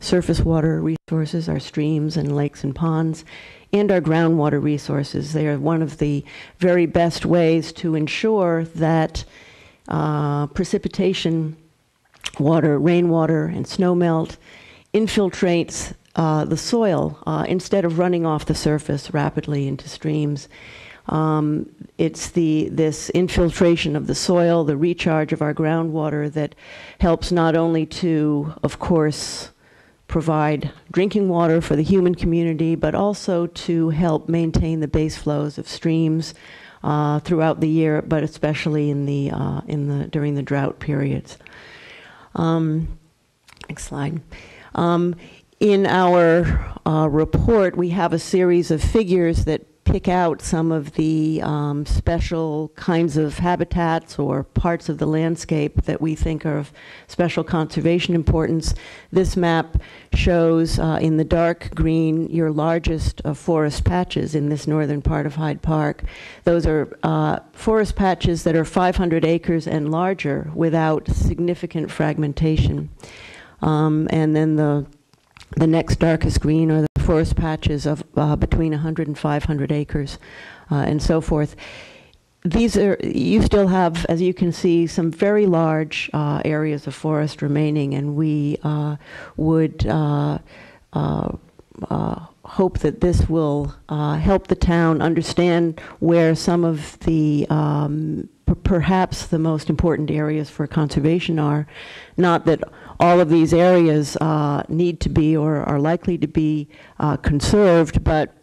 surface water resources, our streams and lakes and ponds, and our groundwater resources. They are one of the very best ways to ensure that precipitation, water, rainwater, and snowmelt infiltrates the soil instead of running off the surface rapidly into streams. It's this infiltration of the soil, the recharge of our groundwater that helps not only to, of course, provide drinking water for the human community, but also to help maintain the base flows of streams throughout the year, but especially during the drought periods. Next slide. In our report, we have a series of figures that pick out some of the special kinds of habitats or parts of the landscape that we think are of special conservation importance. This map shows in the dark green your largest forest patches in this northern part of Hyde Park. Those are forest patches that are 500 acres and larger without significant fragmentation. And then the next darkest green are the forest patches of between 100 and 500 acres and so forth. These are, you still have, as you can see, some very large areas of forest remaining, and we would hope that this will help the town understand where some of the perhaps the most important areas for conservation are. Not that all of these areas need to be or are likely to be conserved, but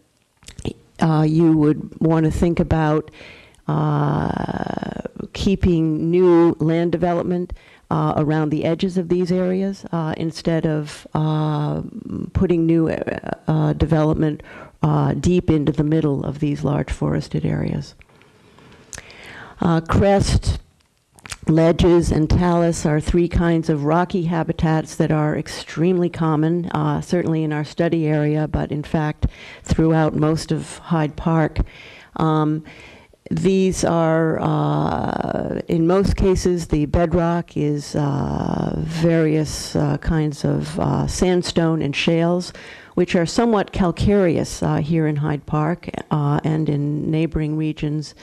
you would want to think about keeping new land development around the edges of these areas instead of putting new development deep into the middle of these large forested areas. Crest, ledges, and talus are three kinds of rocky habitats that are extremely common, certainly in our study area, but in fact throughout most of Hyde Park. These are, in most cases, the bedrock is various kinds of sandstone and shales, which are somewhat calcareous here in Hyde Park and in neighboring regions.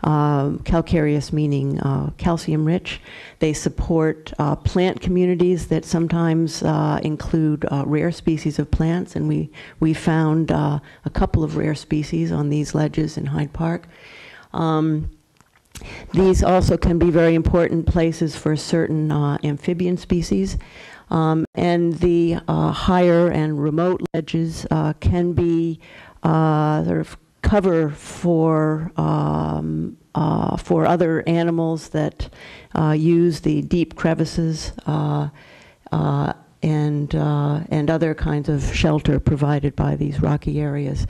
Calcareous meaning calcium-rich. They support plant communities that sometimes include rare species of plants, and we found a couple of rare species on these ledges in Hyde Park. These also can be very important places for certain amphibian species. And the higher and remote ledges can be sort of cover for other animals that use the deep crevices and other kinds of shelter provided by these rocky areas.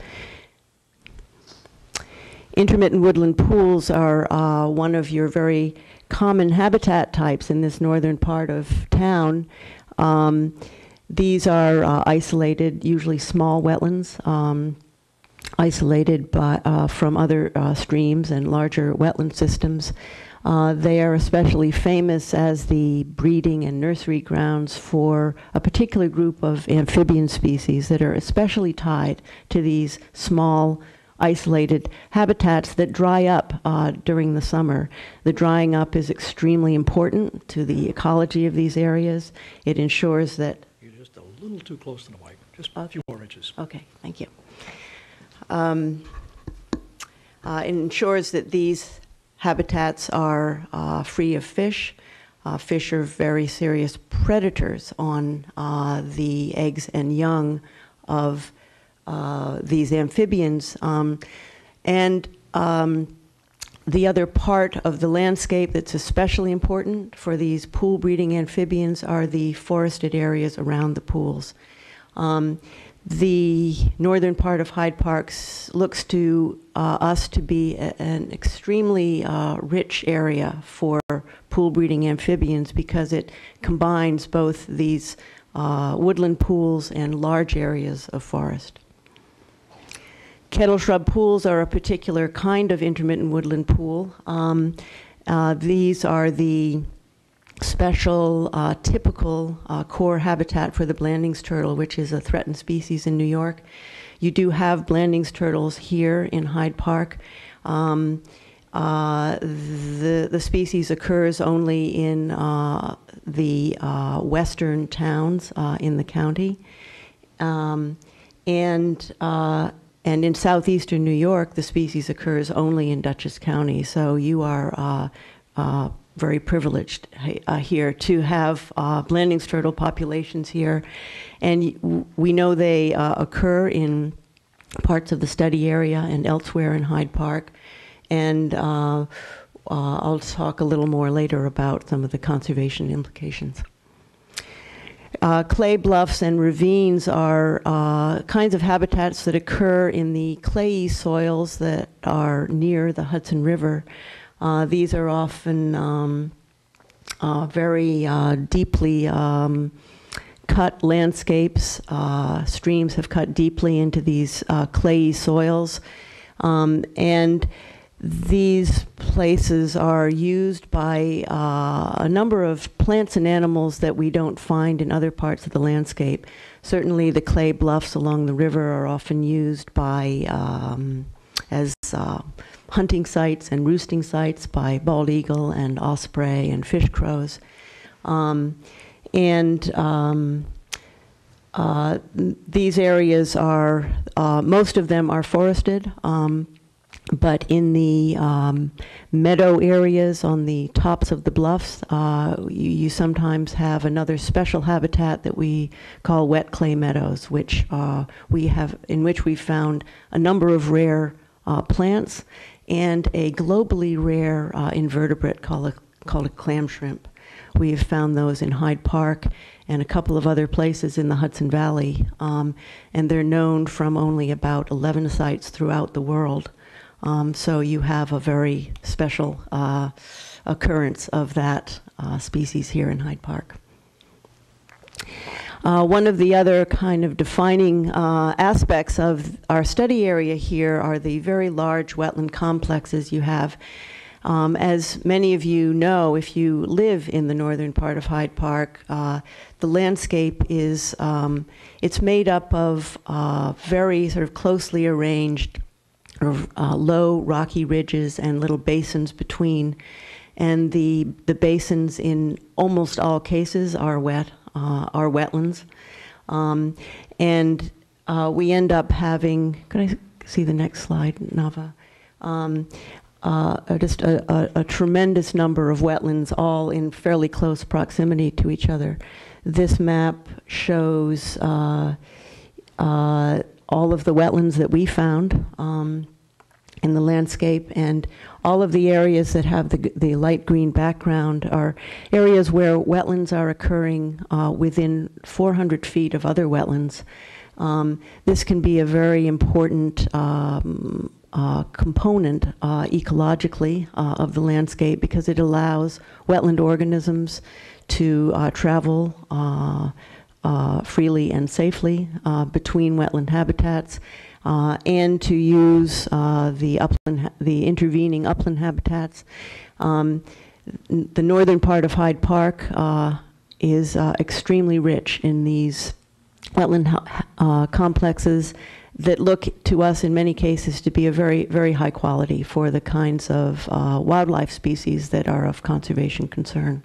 Intermittent woodland pools are one of your very common habitat types in this northern part of town. These are isolated, usually small wetlands, isolated from other streams and larger wetland systems. They are especially famous as the breeding and nursery grounds for a particular group of amphibian species that are especially tied to these small isolated habitats that dry up during the summer. The drying up is extremely important to the ecology of these areas. It ensures that... You're just a little too close to the mic, just a few more inches. Okay, thank you. It ensures that these habitats are free of fish. Fish are very serious predators on the eggs and young of these amphibians. The other part of the landscape that's especially important for these pool breeding amphibians are the forested areas around the pools. The northern part of Hyde Park looks to us to be an extremely rich area for pool breeding amphibians because it combines both these woodland pools and large areas of forest. Kettle shrub pools are a particular kind of intermittent woodland pool. These are the special, typical core habitat for the Blandings turtle, which is a threatened species in New York. You do have Blandings turtles here in Hyde Park. The species occurs only in the western towns in the county. And in southeastern New York, the species occurs only in Dutchess County. So you are very privileged here to have Blandings turtle populations here. And we know they occur in parts of the study area and elsewhere in Hyde Park. And I'll talk a little more later about some of the conservation implications. Clay bluffs and ravines are kinds of habitats that occur in the clayey soils that are near the Hudson River. These are often very deeply cut landscapes. Streams have cut deeply into these clayey soils. And these places are used by a number of plants and animals that we don't find in other parts of the landscape. Certainly the clay bluffs along the river are often used by as hunting sites and roosting sites by bald eagle and osprey and fish crows. These areas are, most of them are forested, but in the meadow areas on the tops of the bluffs, you sometimes have another special habitat that we call wet clay meadows, which in which we found a number of rare plants and a globally rare invertebrate called a clam shrimp. We have found those in Hyde Park and a couple of other places in the Hudson Valley, and they're known from only about 11 sites throughout the world. So you have a very special occurrence of that species here in Hyde Park. One of the other kind of defining aspects of our study area here are the very large wetland complexes you have. As many of you know, if you live in the northern part of Hyde Park, the landscape is, it's made up of very sort of closely arranged low rocky ridges and little basins between. And the basins in almost all cases are wetlands. We end up having, could I see the next slide, Nava? Just a tremendous number of wetlands, all in fairly close proximity to each other. This map shows all of the wetlands that we found in the landscape, and all of the areas that have the light green background are areas where wetlands are occurring within 400 feet of other wetlands. This can be a very important component ecologically of the landscape because it allows wetland organisms to travel freely and safely between wetland habitats and to use the intervening upland habitats. The northern part of Hyde Park is extremely rich in these wetland complexes that look to us in many cases to be a very, very high quality for the kinds of wildlife species that are of conservation concern.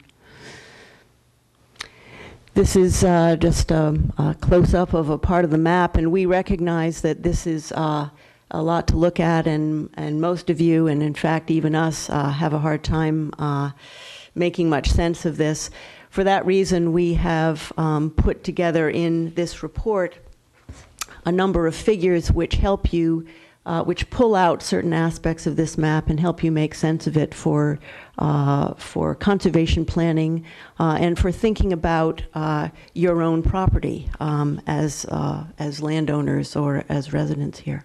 This is just a close-up of a part of the map, and we recognize that this is a lot to look at, and most of you, and in fact even us, have a hard time making much sense of this. For that reason, we have put together in this report a number of figures which help you, which pull out certain aspects of this map and help you make sense of it for conservation planning and for thinking about your own property as landowners or as residents here.